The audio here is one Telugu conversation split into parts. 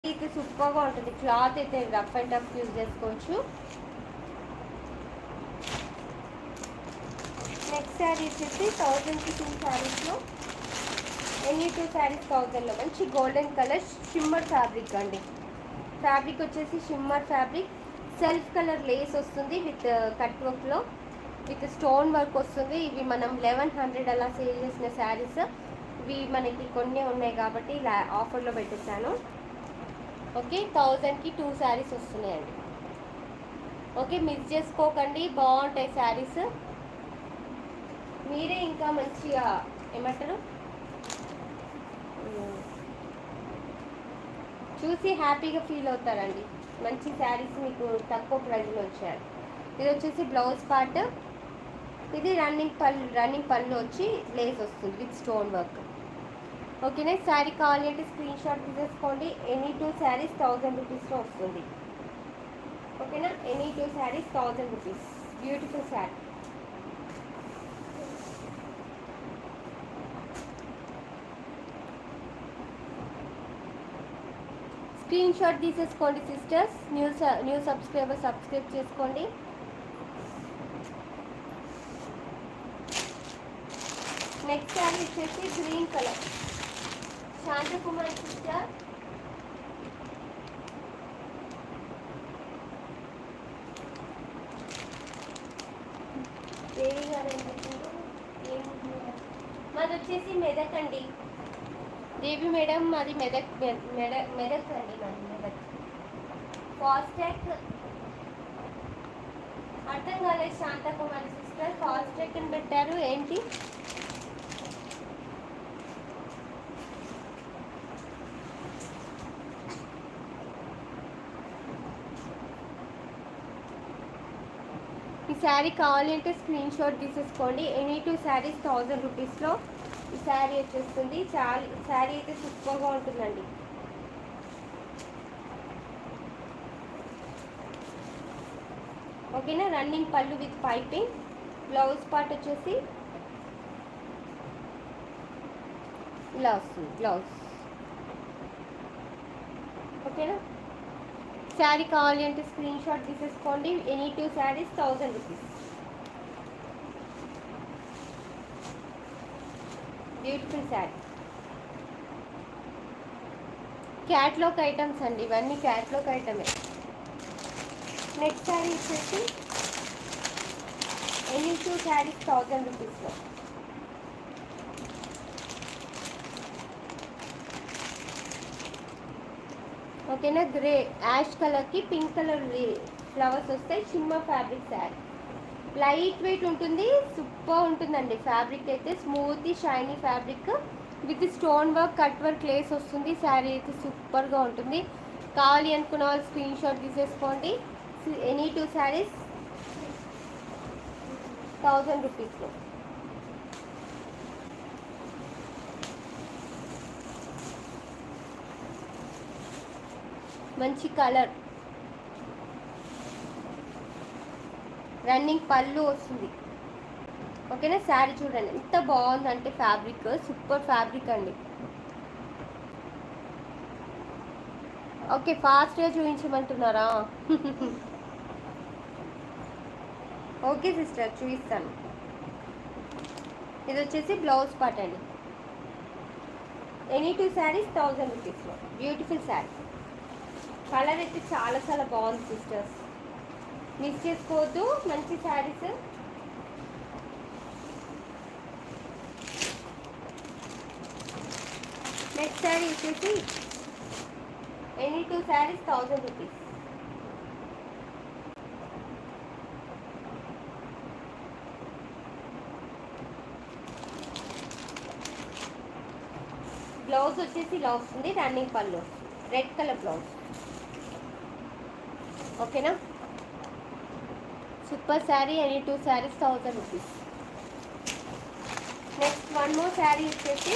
అయితే సూపర్గా ఉంటుంది. క్లాత్ అయితే రఫ్ అండ్ టఫ్ యూజ్ చేసుకోవచ్చు. నెక్స్ట్ శారీ వచ్చేసి 1000కి 2 శారీస్లో ఎనీ 2 శారీస్ 1000లో మంచి గోల్డెన్ కలర్ షిమ్మర్ ఫ్యాబ్రిక్ అండి. ఫ్యాబ్రిక్ వచ్చేసి shimmer fabric, self colour Lay's వస్తుంది విత్ కట్ వర్క్లో, విత్ స్టోన్ వర్క్ వస్తుంది. ఇవి మనం 1100 అలా సేల్ చేసిన శారీస్. ఇవి మనకి కొన్ని ఉన్నాయి కాబట్టి ఇలా ఆఫర్లో పెట్టేశాను. ఓకే, 1000కి 2 శారీస్ వస్తున్నాయండి. ఓకే, మిస్ చేసుకోకండి, బాగుంటాయి శారీస్. మీరే ఇంకా మంచిగా ఏమంటారు చూసి హ్యాపీగా ఫీల్ అవుతారండి. మంచి శారీస్ మీకు తక్కువ ప్రైస్లో వచ్చారు. ఇది వచ్చేసి బ్లౌజ్ పార్ట్, ఇది రన్నింగ్ పళ్ళు వచ్చి లేస్ వస్తుంది విత్ స్టోన్ వర్క్. ఓకేనా, శారీ కావాలి అంటే స్క్రీన్ షాట్ తీసేసుకోండి. ఎనీ 2 శారీస్ 1000 రూపీస్లో వస్తుంది. ఓకేనా, any 2 saris 1000 rupees. Beautiful sari. Screen shot తీసేసుకోండి సిస్టర్స్. న్యూ సబ్స్క్రైబర్ సబ్స్క్రైబ్ చేసుకోండి. నెక్స్ట్ శారీ వచ్చేసి గ్రీన్ కలర్ శాంతకుమారి సిస్టర్. దేవి గారు మాది వచ్చేసి మెదక్ అండి. దేవి మేడం మాది మెదక్ మెదక్ అండి. మాది మెదక్. ఫాస్ట్రాక్ అర్థం కాలేదు శాంతకుమారి సిస్టర్. ఫాస్ట్రాక్ అని పెట్టారు ఏంటి? ఈ శారీ కావాలి అంటే స్క్రీన్ షాట్ తీసేసుకోండి. ఎనీ 2 శారీస్ 1000 రూపీస్లో ఈ శారీ వచ్చేస్తుంది. శారీ అయితే సూపర్గా ఉంటుందండి. ఓకేనా, రన్నింగ్ పళ్ళు విత్ పైపింగ్. బ్లౌజ్ పార్ట్ వచ్చేసి ఇలా వస్తుంది బ్లౌజ్. ఓకేనా, శారీ కావాలి అంటే స్క్రీన్ షాట్ తీసేసుకోండి. Any 2 saris 1000 rupees. Beautiful sari. Catalogue items అండి ఇవన్నీ, క్యాట్లాగ్ ఐటమే. నెక్స్ట్ శారీ వచ్చేసి ఎనీ 2 శారీస్ 1000 రూపీస్లో. ఓకేనా, గ్రే యాష్ కలర్కి పింక్ కలర్ ఫ్లవర్స్ వస్తాయి. Shimmer fabric sari, light weight ఉంటుంది, సూపర్ ఉంటుందండి. ఫ్యాబ్రిక్ అయితే smooth shiny fabric with stone work cut work lace వస్తుంది. శారీ అయితే సూపర్గా ఉంటుంది. కావాలి అనుకున్న వాళ్ళు స్క్రీన్ షాట్ తీసేసుకోండి. ఎనీ 2 శారీస్ 1000 రూపీస్లో. మంచి కలర్, రన్నింగ్ పళ్ళు వస్తుంది. ఓకేనా, శారీ చూడండి ఎంత బాగుందంటే ఫ్యాబ్రిక్ సూపర్ ఫ్యాబ్రిక్ అండి. ఓకే, ఫాస్ట్గా చూపించమంటున్నారా? ఓకే సిస్టర్, చూపిస్తాను. ఇది వచ్చేసి బ్లౌజ్ పార్ట్ అండి. ఎనీ 2 శారీస్ 1000 రూపీస్లో. బ్యూటిఫుల్ శారీ. కలర్ అయితే చాలా చాలా బాగుంది సిస్టర్స్, మిస్ చేసుకోవద్దు. మంచి శారీస్. నెక్స్ట్ శారీ వచ్చేసి ఎనీ 2 శారీస్ 1000 రూపీస్. బ్లౌజ్ వచ్చేసి ఇలా వస్తుంది, రన్నింగ్ పళ్ళు రెడ్ కలర్ బ్లౌజ్. ఓకేనా, super sari. Any 2 saris 1000 rupees. Next one more sari వచ్చేసి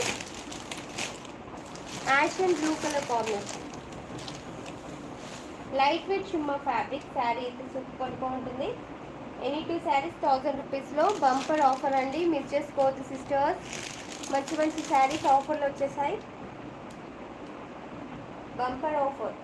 ash and blue colour combination, light weight shimmer fabric. Sari అయితే సూపర్గా ఉంటుంది. ఎనీ 2 శారీస్ 1000 రూపీస్లో. బంపర్ ఆఫర్ అండి, మిస్ చేసుకోవద్దు సిస్టర్స్. మంచి మంచి శారీస్ ఆఫర్లు వచ్చేసాయి. Bumper offer.